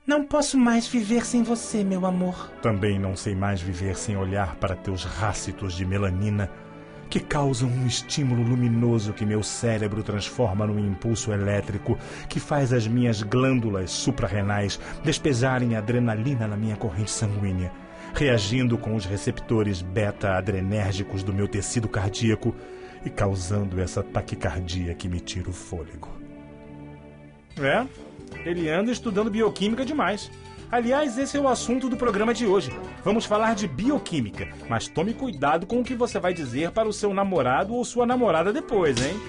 Não posso mais viver sem você, meu amor. Também não sei mais viver sem olhar para teus rácitos de melanina, que causam um estímulo luminoso que meu cérebro transforma num impulso elétrico que faz as minhas glândulas suprarrenais despejarem adrenalina na minha corrente sanguínea, reagindo com os receptores beta-adrenérgicos do meu tecido cardíaco e causando essa taquicardia que me tira o fôlego. Ele anda estudando bioquímica demais. Aliás, esse é o assunto do programa de hoje. Vamos falar de bioquímica, mas tome cuidado com o que você vai dizer para o seu namorado ou sua namorada depois, hein?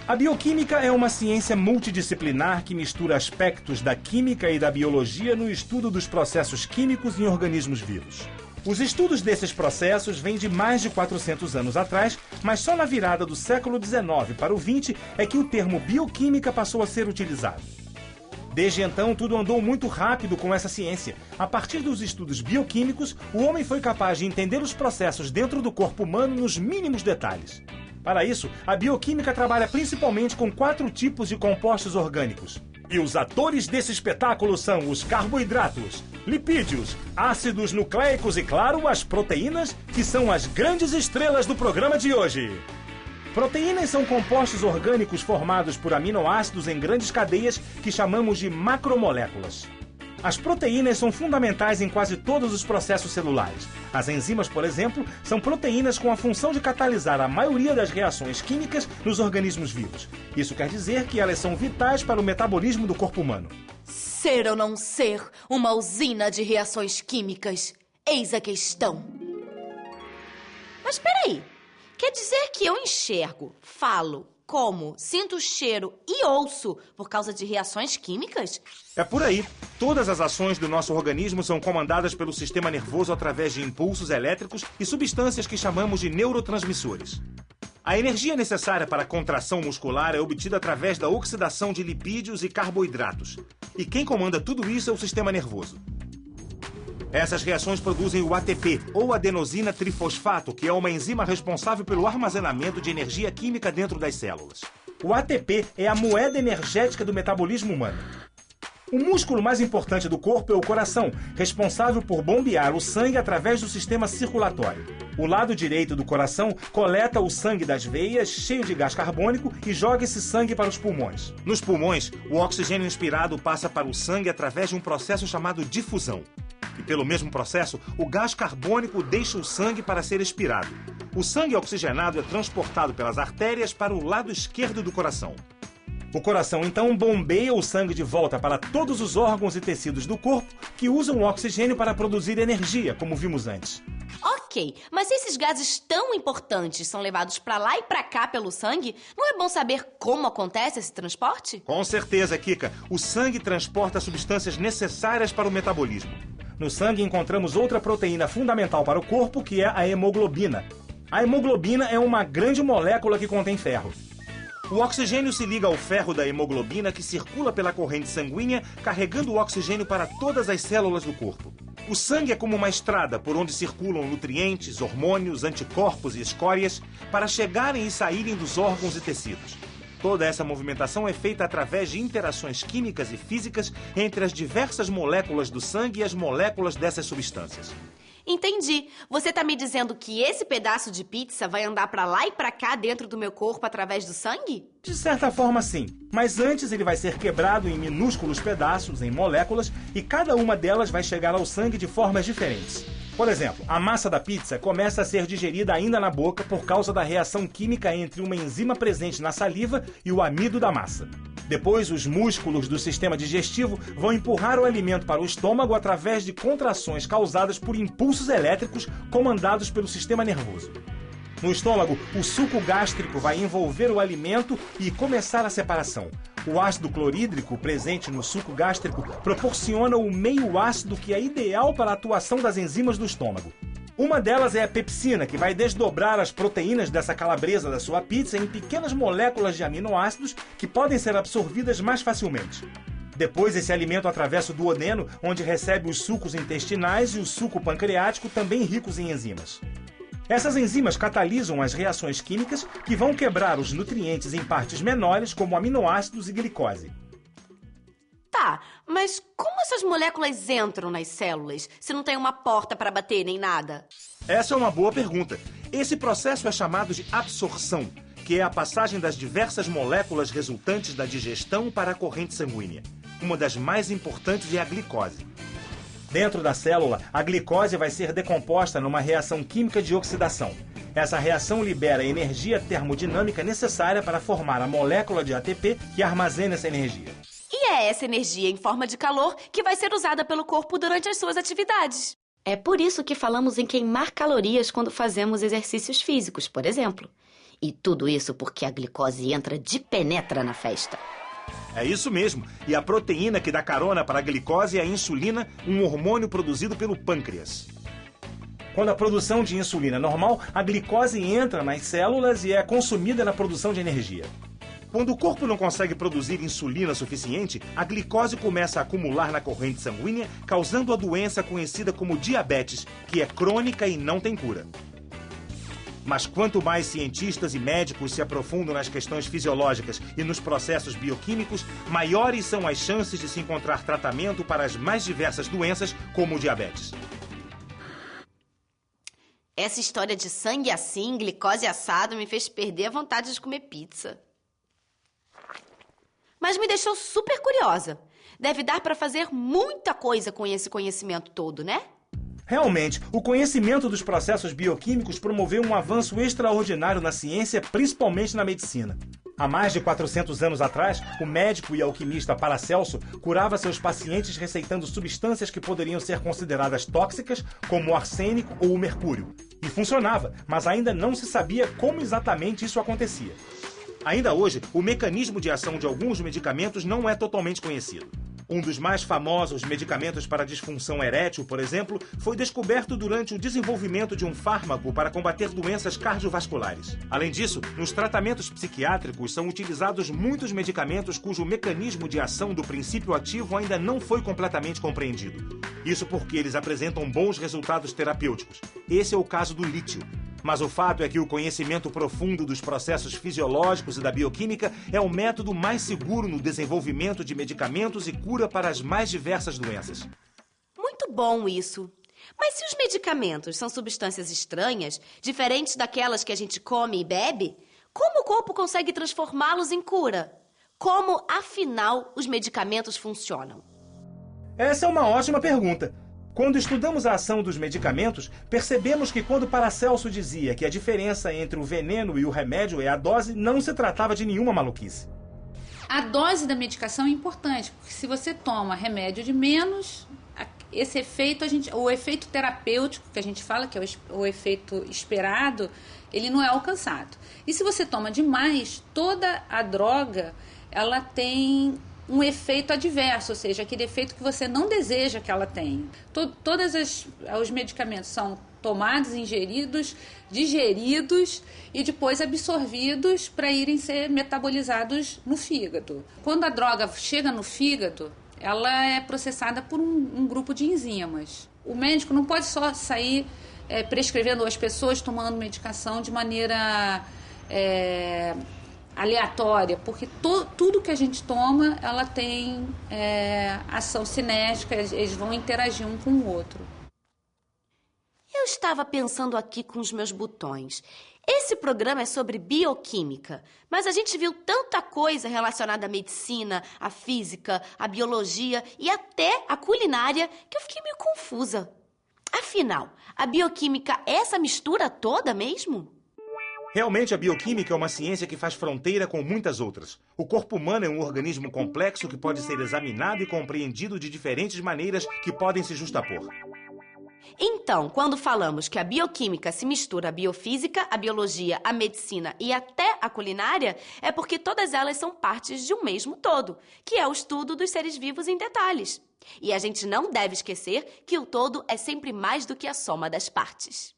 A bioquímica é uma ciência multidisciplinar que mistura aspectos da química e da biologia no estudo dos processos químicos em organismos vivos. Os estudos desses processos vêm de mais de 400 anos atrás, mas só na virada do século XIX para o XX é que o termo bioquímica passou a ser utilizado. Desde então, tudo andou muito rápido com essa ciência. A partir dos estudos bioquímicos, o homem foi capaz de entender os processos dentro do corpo humano nos mínimos detalhes. Para isso, a bioquímica trabalha principalmente com 4 tipos de compostos orgânicos. E os atores desse espetáculo são os carboidratos, lipídios, ácidos nucleicos e, claro, as proteínas, que são as grandes estrelas do programa de hoje. Proteínas são compostos orgânicos formados por aminoácidos em grandes cadeias que chamamos de macromoléculas. As proteínas são fundamentais em quase todos os processos celulares. As enzimas, por exemplo, são proteínas com a função de catalisar a maioria das reações químicas nos organismos vivos. Isso quer dizer que elas são vitais para o metabolismo do corpo humano. Ser ou não ser uma usina de reações químicas? Eis a questão. Mas peraí, quer dizer que eu enxergo, falo, como, sinto o cheiro e ouço por causa de reações químicas? É por aí. Todas as ações do nosso organismo são comandadas pelo sistema nervoso através de impulsos elétricos e substâncias que chamamos de neurotransmissores. A energia necessária para a contração muscular é obtida através da oxidação de lipídios e carboidratos. E quem comanda tudo isso é o sistema nervoso. Essas reações produzem o ATP, ou adenosina trifosfato, que é uma enzima responsável pelo armazenamento de energia química dentro das células. O ATP é a moeda energética do metabolismo humano. O músculo mais importante do corpo é o coração, responsável por bombear o sangue através do sistema circulatório. O lado direito do coração coleta o sangue das veias, cheio de gás carbônico, e joga esse sangue para os pulmões. Nos pulmões, o oxigênio inspirado passa para o sangue através de um processo chamado difusão. E pelo mesmo processo, o gás carbônico deixa o sangue para ser expirado. O sangue oxigenado é transportado pelas artérias para o lado esquerdo do coração. O coração, então, bombeia o sangue de volta para todos os órgãos e tecidos do corpo que usam o oxigênio para produzir energia, como vimos antes. Ok, mas se esses gases tão importantes são levados para lá e para cá pelo sangue, não é bom saber como acontece esse transporte? Com certeza, Kika. O sangue transporta substâncias necessárias para o metabolismo. No sangue encontramos outra proteína fundamental para o corpo, que é a hemoglobina. A hemoglobina é uma grande molécula que contém ferro. O oxigênio se liga ao ferro da hemoglobina, que circula pela corrente sanguínea, carregando o oxigênio para todas as células do corpo. O sangue é como uma estrada por onde circulam nutrientes, hormônios, anticorpos e escórias para chegarem e saírem dos órgãos e tecidos. Toda essa movimentação é feita através de interações químicas e físicas entre as diversas moléculas do sangue e as moléculas dessas substâncias. Entendi. Você tá me dizendo que esse pedaço de pizza vai andar pra lá e pra cá dentro do meu corpo através do sangue? De certa forma, sim. Mas antes ele vai ser quebrado em minúsculos pedaços, em moléculas, e cada uma delas vai chegar ao sangue de formas diferentes. Por exemplo, a massa da pizza começa a ser digerida ainda na boca por causa da reação química entre uma enzima presente na saliva e o amido da massa. Depois, os músculos do sistema digestivo vão empurrar o alimento para o estômago através de contrações causadas por impulsos elétricos comandados pelo sistema nervoso. No estômago, o suco gástrico vai envolver o alimento e começar a separação. O ácido clorídrico, presente no suco gástrico, proporciona o meio ácido que é ideal para a atuação das enzimas do estômago. Uma delas é a pepsina, que vai desdobrar as proteínas dessa calabresa da sua pizza em pequenas moléculas de aminoácidos que podem ser absorvidas mais facilmente. Depois, esse alimento atravessa o duodeno, onde recebe os sucos intestinais e o suco pancreático, também ricos em enzimas. Essas enzimas catalisam as reações químicas que vão quebrar os nutrientes em partes menores, como aminoácidos e glicose. Tá, mas como essas moléculas entram nas células, se não tem uma porta para bater nem nada? Essa é uma boa pergunta. Esse processo é chamado de absorção, que é a passagem das diversas moléculas resultantes da digestão para a corrente sanguínea. Uma das mais importantes é a glicose. Dentro da célula, a glicose vai ser decomposta numa reação química de oxidação. Essa reação libera a energia termodinâmica necessária para formar a molécula de ATP que armazena essa energia. E é essa energia em forma de calor que vai ser usada pelo corpo durante as suas atividades. É por isso que falamos em queimar calorias quando fazemos exercícios físicos, por exemplo. E tudo isso porque a glicose entra de penetra na festa. É isso mesmo. E a proteína que dá carona para a glicose é a insulina, um hormônio produzido pelo pâncreas. Quando a produção de insulina é normal, a glicose entra nas células e é consumida na produção de energia. Quando o corpo não consegue produzir insulina suficiente, a glicose começa a acumular na corrente sanguínea, causando a doença conhecida como diabetes, que é crônica e não tem cura. Mas quanto mais cientistas e médicos se aprofundam nas questões fisiológicas e nos processos bioquímicos, maiores são as chances de se encontrar tratamento para as mais diversas doenças, como o diabetes. Essa história de sangue assim, glicose assado, me fez perder a vontade de comer pizza. Mas me deixou super curiosa. Deve dar para fazer muita coisa com esse conhecimento todo, né? Realmente, o conhecimento dos processos bioquímicos promoveu um avanço extraordinário na ciência, principalmente na medicina. Há mais de 400 anos atrás, o médico e alquimista Paracelso curava seus pacientes receitando substâncias que poderiam ser consideradas tóxicas, como o arsênico ou o mercúrio. E funcionava, mas ainda não se sabia como exatamente isso acontecia. Ainda hoje, o mecanismo de ação de alguns medicamentos não é totalmente conhecido. Um dos mais famosos medicamentos para disfunção erétil, por exemplo, foi descoberto durante o desenvolvimento de um fármaco para combater doenças cardiovasculares. Além disso, nos tratamentos psiquiátricos são utilizados muitos medicamentos cujo mecanismo de ação do princípio ativo ainda não foi completamente compreendido. Isso porque eles apresentam bons resultados terapêuticos. Esse é o caso do lítio. Mas o fato é que o conhecimento profundo dos processos fisiológicos e da bioquímica é o método mais seguro no desenvolvimento de medicamentos e cura para as mais diversas doenças. Muito bom isso. Mas se os medicamentos são substâncias estranhas, diferentes daquelas que a gente come e bebe, como o corpo consegue transformá-los em cura? Como, afinal, os medicamentos funcionam? Essa é uma ótima pergunta. Quando estudamos a ação dos medicamentos, percebemos que quando Paracelso dizia que a diferença entre o veneno e o remédio é a dose, não se tratava de nenhuma maluquice. A dose da medicação é importante, porque se você toma remédio de menos, esse efeito, o efeito terapêutico que a gente fala, que é o efeito esperado, ele não é alcançado. E se você toma demais, toda a droga, ela tem um efeito adverso, ou seja, aquele efeito que você não deseja que ela tenha. Todos os medicamentos são tomados, ingeridos, digeridos e depois absorvidos para irem ser metabolizados no fígado. Quando a droga chega no fígado, ela é processada por um grupo de enzimas. O médico não pode só sair prescrevendo as pessoas tomando medicação de maneira aleatória, porque tudo que a gente toma, ela tem ação cinética, eles vão interagir um com o outro. Eu estava pensando aqui com os meus botões. Esse programa é sobre bioquímica, mas a gente viu tanta coisa relacionada à medicina, à física, à biologia e até à culinária que eu fiquei meio confusa. Afinal, a bioquímica é essa mistura toda mesmo? Realmente, a bioquímica é uma ciência que faz fronteira com muitas outras. O corpo humano é um organismo complexo que pode ser examinado e compreendido de diferentes maneiras que podem se justapor. Então, quando falamos que a bioquímica se mistura à biofísica, à biologia, à medicina e até à culinária, é porque todas elas são partes de um mesmo todo, que é o estudo dos seres vivos em detalhes. E a gente não deve esquecer que o todo é sempre mais do que a soma das partes.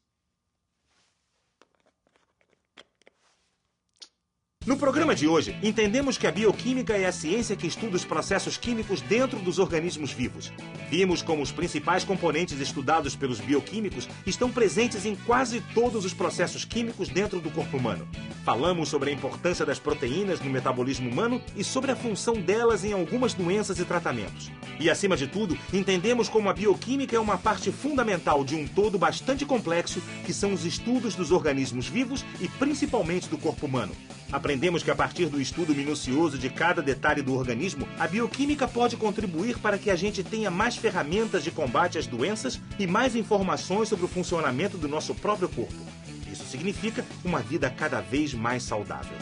No programa de hoje, entendemos que a bioquímica é a ciência que estuda os processos químicos dentro dos organismos vivos. Vimos como os principais componentes estudados pelos bioquímicos estão presentes em quase todos os processos químicos dentro do corpo humano. Falamos sobre a importância das proteínas no metabolismo humano e sobre a função delas em algumas doenças e tratamentos. E, acima de tudo, entendemos como a bioquímica é uma parte fundamental de um todo bastante complexo, que são os estudos dos organismos vivos e principalmente do corpo humano. Aprendemos que a partir do estudo minucioso de cada detalhe do organismo, a bioquímica pode contribuir para que a gente tenha mais ferramentas de combate às doenças e mais informações sobre o funcionamento do nosso próprio corpo. Isso significa uma vida cada vez mais saudável.